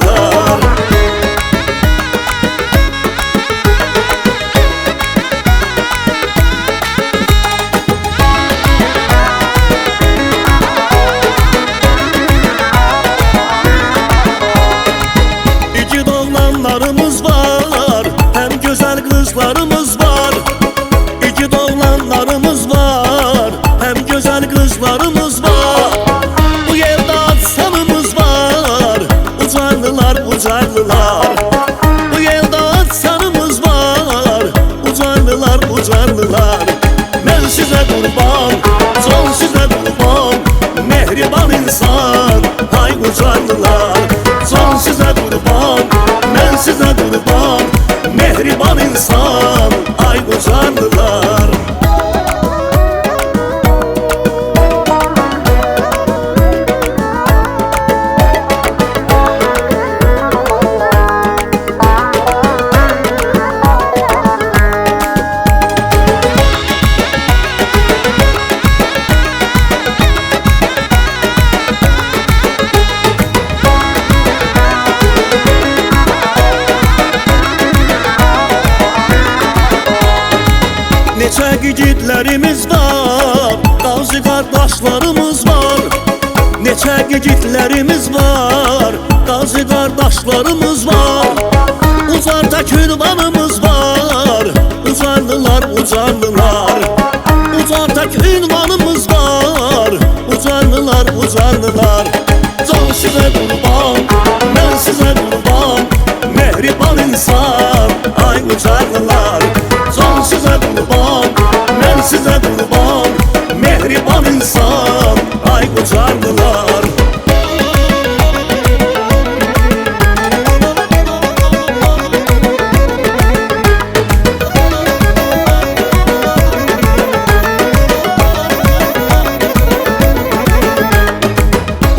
ucarlılar. İki doğulanlarımız var, hem güzel kızlarımız var. İki doğulanlarımız var, hem güzel kızlarımız var. Bu yerde aslanımız var, ucarlılar ucarlılar. Bu yerde aslanımız var, ucarlılar ucarlılar. Ben size kurban, son size kurban, mehriban insan, hay ucarlılar. Son size kurban, ben size kurban, mehriban insan, ay ucarlılar. Neçə gigitlərimiz var, qazi qardaşlarımız var. Neçə gigitlərimiz var, qazi qardaşlarımız var. Ucarda kürvanımız var, ucarlılar ucarlılar. Ucarda kürvanımız var, ucarlılar ucarlılar. Can sizə qurban, mən sizə qurban, mehriban insan, ay ucarlılar. Can sizə qurban, mən sizə qurban, mehriban insan, ay ucarlılar.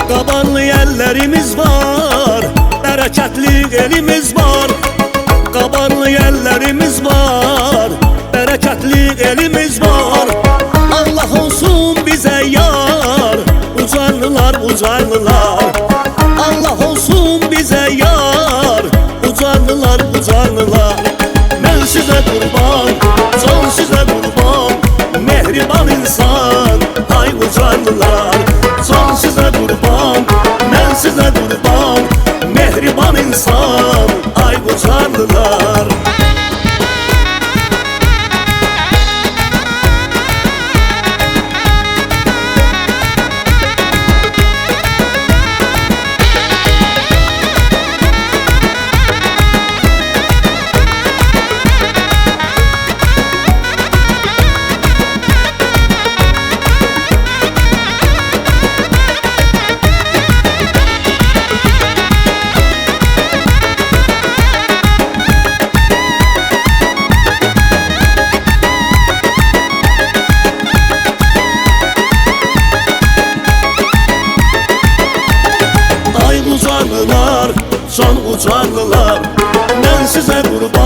Qabarlı yerlərimiz var, bərəkətli elimiz var. Qabarlı yerlərimiz var, bərəkətli elimiz var. Allah olsun bizə yar, ucarlılar ucarlılar. Allah olsun bizə yar, ucarlılar ucarlılar. Mən sizə qurban, can sizə qurban, mehriban insan, ay ucarlılar. Can sizə qurban, mən sizə qurban, mehriban insan, ay ucarlılar. Can ucarlılar, mən sizə qurban,